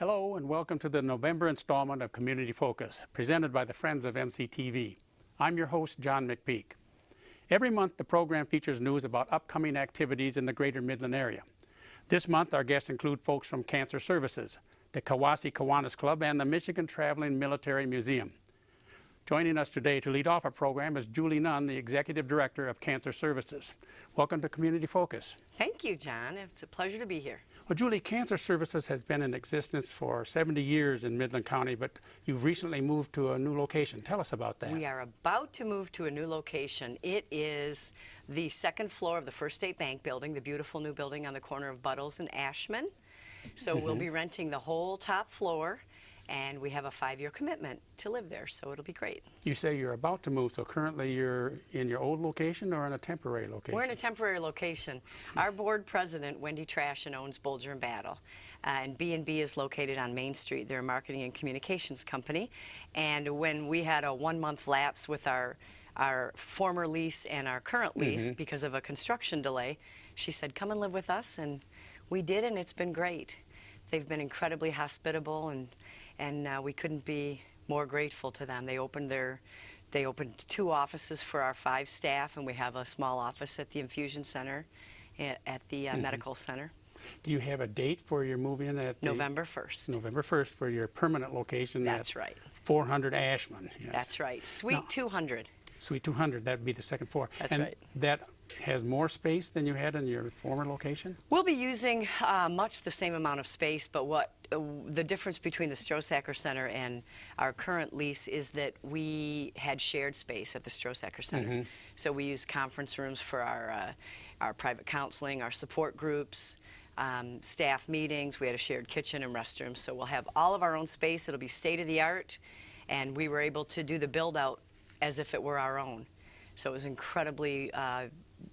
Hello and welcome to the November installment of Community Focus, presented by the Friends of MCTV. I'm your host, John McPeak. Every month the program features news about upcoming activities in the greater Midland area. This month our guests include folks from Cancer Services, the Kawasi Kiwanis Club, and the Michigan Traveling Military Museum. Joining us today to lead off our program is Julie Nunn, the Executive Director of Cancer Services. Welcome to Community Focus. Thank you, John. It's a pleasure to be here. Well, Julie, Cancer Services has been in existence for 70 years in Midland County, but you've recently moved to a new location. Tell us about that. We are about to move to a new location. It is the second floor of the First State Bank building, the beautiful new building on the corner of Buttles and Ashman. So we'll be renting the whole top floor, and we have a 5-year commitment to live there, so it'll be great. You say you're about to move, so currently you're in your old location or in a temporary location? We're in a temporary location. Our board president, Wendy Trashin, owns Bolger and Battle, and B&B is located on Main Street. They're a marketing and communications company, and when we had a 1-month lapse with our former lease and our current lease because of a construction delay, she said, come and live with us, and we did, and it's been great. They've been incredibly hospitable, and we couldn't be more grateful to them. They opened 2 offices for our 5 staff, and we have a small office at the infusion center, at the medical center. Do you have a date for your move-in at November 1st. November 1st for your permanent location. That's right. 400 Ashman. Yes. That's right. Suite 200. Suite 200, that would be the second floor. That's right. That has more space than you had in your former location? We'll be using much the same amount of space, but what the difference between the Strosacker Center and our current lease is that we had shared space at the Strosacker Center. So we used conference rooms for our private counseling, our support groups, staff meetings. We had a shared kitchen and restrooms, so we'll have all of our own space. It'll be state-of-the-art, and we were able to do the build-out as if it were our own. So it was incredibly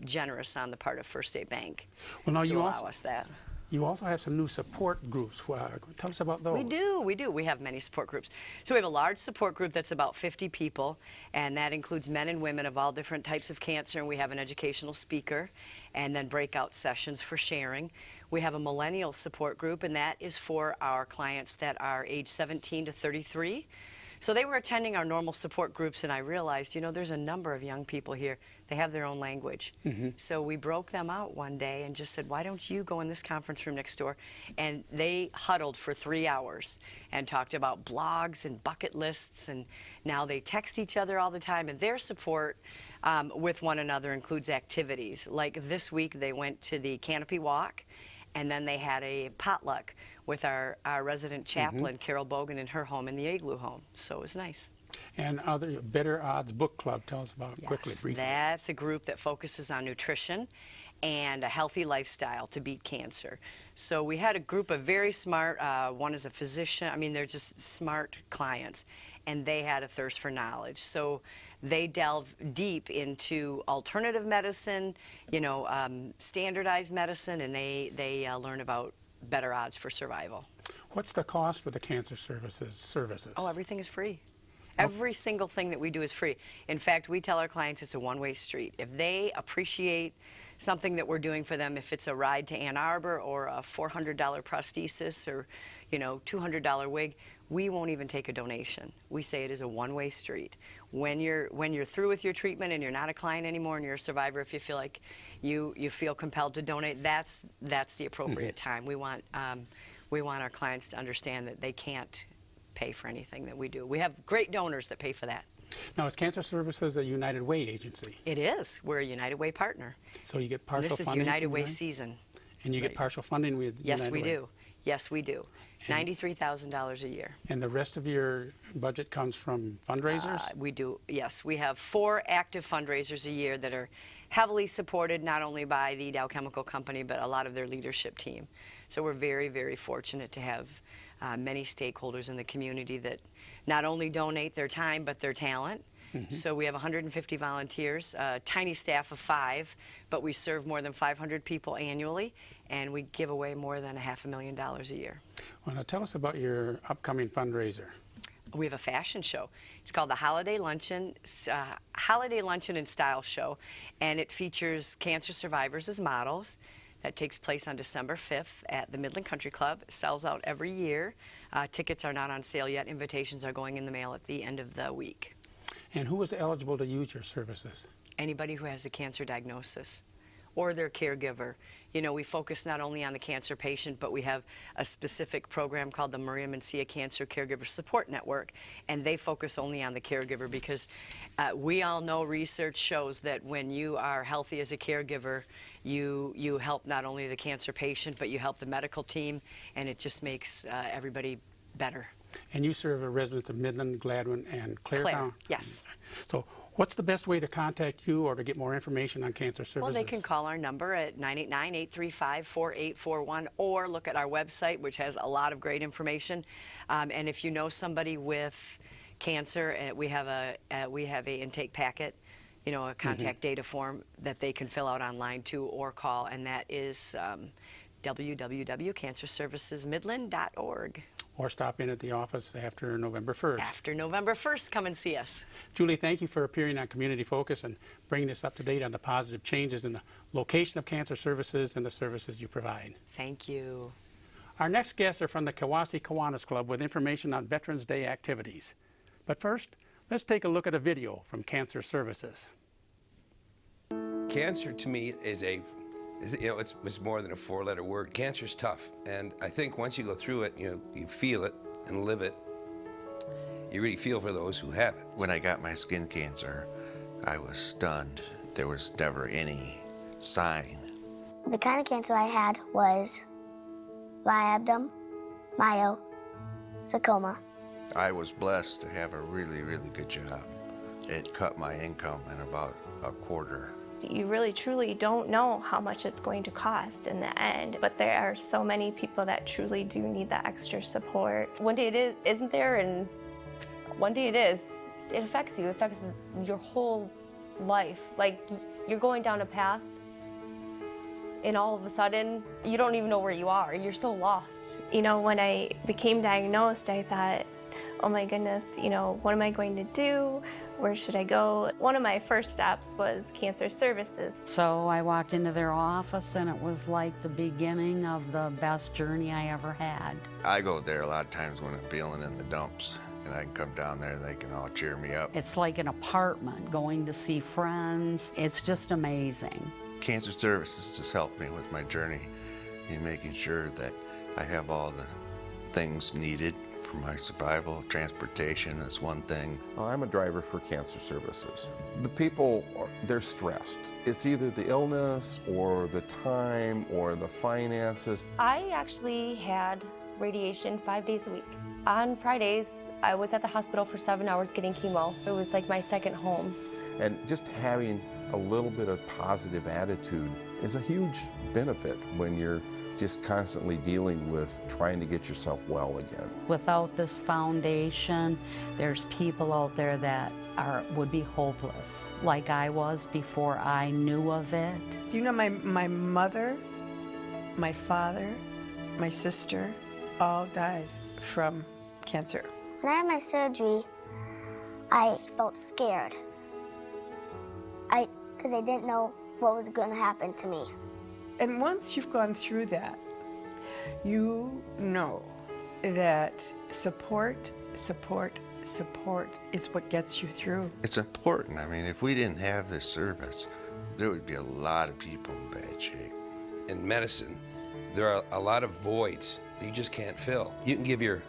generous on the part of First State Bank to allow us that. You also have some new support groups. Tell us about those. We do. We have many support groups. So we have a large support group that's about 50 people, and that includes men and women of all different types of cancer, and we have an educational speaker, and then breakout sessions for sharing. We have a millennial support group, and that is for our clients that are age 17 to 33. So they were attending our normal support groups, and I realized, you know, there's a number of young people here. They have their own language. So we broke them out one day and just said, why don't you go in this conference room next door? And they huddled for 3 hours and talked about blogs and bucket lists, and now they text each other all the time, and their support with one another includes activities. Like this week they went to the Canopy Walk, and then they had a potluck with our resident chaplain, Carol Bogan, in her home in the Igloo home. So it was nice. And other Better Odds Book Club, tell us about quickly, briefly. That's a group that focuses on nutrition and a healthy lifestyle to beat cancer. So we had a group of very smart, one is a physician, I mean, they're just smart clients, and they had a thirst for knowledge. So they delve deep into alternative medicine, you know, standardized medicine, and they learn about better odds for survival. What's the cost for the Cancer Services? Oh, everything is free. Every single thing that we do is free. In fact, we tell our clients it's a one-way street. If they appreciate something that we're doing for them, if it's a ride to Ann Arbor or a $400 prosthesis or, you know, $200 wig, we won't even take a donation. We say it is a one-way street. When you're through with your treatment and you're not a client anymore and you're a survivor, if you feel like you feel compelled to donate, that's the appropriate time. We want our clients to understand that they can't pay for anything that we do. We have great donors that pay for that. Now, is Cancer Services a United Way agency? It is. We're a United Way partner. So you get partial funding? This is United Way season. And you get partial funding with United Way? Yes, we do. Yes, we do. $93,000 a year. And the rest of your budget comes from fundraisers? We do, yes. We have 4 active fundraisers a year that are heavily supported not only by the Dow Chemical Company, but a lot of their leadership team. So we're very, very fortunate to have many stakeholders in the community that not only donate their time, but their talent. So we have 150 volunteers, a tiny staff of 5, but we serve more than 500 people annually, and we give away more than $500,000 a year. Well, now tell us about your upcoming fundraiser. We have a fashion show. It's called the Holiday Luncheon and Style Show, and it features cancer survivors as models, that takes place on December 5th at the Midland Country Club. It sells out every year. Tickets are not on sale yet. Invitations are going in the mail at the end of the week. And who is eligible to use your services? Anybody who has a cancer diagnosis or their caregiver. You know, we focus not only on the cancer patient, but we have a specific program called the Maria Mencia Cancer Caregiver Support Network, and they focus only on the caregiver because we all know research shows that when you are healthy as a caregiver, you help not only the cancer patient, but you help the medical team, and it just makes everybody better. And you serve residents of Midland, Gladwin, and Clare. Yes. So what's the best way to contact you or to get more information on cancer services? Well, they can call our number at 989-835-4841 or look at our website, which has a lot of great information. And if you know somebody with cancer, we have a intake packet, you know, a contact data form that they can fill out online too or call, and that is www.cancerservicesmidland.org. Or stop in at the office after November 1st. After November 1st, come and see us. Julie, thank you for appearing on Community Focus and bringing us up to date on the positive changes in the location of cancer services and the services you provide. Thank you. Our next guests are from the Kawasi Kiwanis Club with information on Veterans Day activities. But first, let's take a look at a video from Cancer Services. Cancer to me is it's more than a four-letter word. Cancer's tough, and I think once you go through it, you feel it and live it. You really feel for those who have it. When I got my skin cancer, I was stunned. There was never any sign. The kind of cancer I had was viabdom, myosarcoma. I was blessed to have a really, really good job. It cut my income in about a quarter. You really truly don't know how much it's going to cost in the end, but there are so many people that truly do need that extra support. One day it isn't there, and one day it is. It affects you. It affects your whole life. Like, you're going down a path, and all of a sudden, you don't even know where you are. You're so lost. You know, when I became diagnosed, I thought, oh my goodness, you know, what am I going to do? Where should I go? One of my first steps was Cancer Services. So I walked into their office, and it was like the beginning of the best journey I ever had. I go there a lot of times when I'm feeling in the dumps, and I can come down there and they can all cheer me up. It's like an apartment, going to see friends. It's just amazing. Cancer Services has helped me with my journey in making sure that I have all the things needed for my survival. Transportation is one thing. I'm a driver for Cancer Services. The people, they're stressed. It's either the illness or the time or the finances. I actually had radiation 5 days a week. On Fridays, I was at the hospital for 7 hours getting chemo. It was like my second home. And just having a little bit of positive attitude is a huge benefit when you're just constantly dealing with trying to get yourself well again. Without this foundation, there's people out there that would be hopeless, like I was before I knew of it. You know, my mother, my father, my sister, all died from cancer. When I had my surgery, I felt scared. Because I didn't know what was going to happen to me. And once you've gone through that, you know that support is what gets you through. It's important. I mean, if we didn't have this service, there would be a lot of people in bad shape. In medicine, there are a lot of voids that you just can't fill. You can give your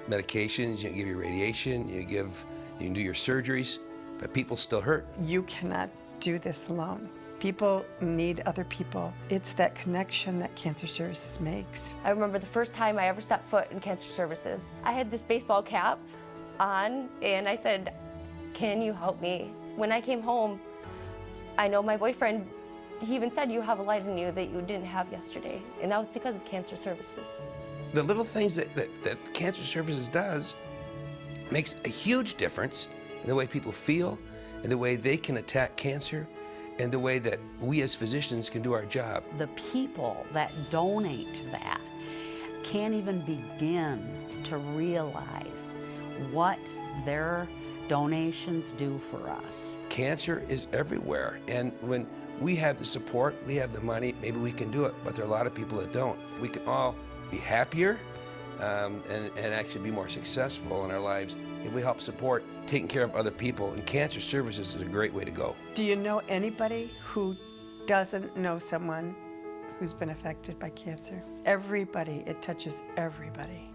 medications, you can give your radiation, you can do your surgeries, but people still hurt. You cannot do this alone. People need other people. It's that connection that Cancer Services makes. I remember the first time I ever set foot in Cancer Services. I had this baseball cap on, and I said, can you help me? When I came home, I know my boyfriend, he even said, you have a light in you that you didn't have yesterday, and that was because of Cancer Services. The little things that Cancer Services does makes a huge difference in the way people feel, in the way they can attack cancer, and the way that we as physicians can do our job. The people that donate that can't even begin to realize what their donations do for us. Cancer is everywhere, and when We have the support, we have the money, maybe we can do it, but there are a lot of people that don't. We can all be happier and actually be more successful in our lives if we help support taking care of other people, and cancer services is a great way to go. Do you know anybody who doesn't know someone who's been affected by cancer? Everybody, it touches everybody.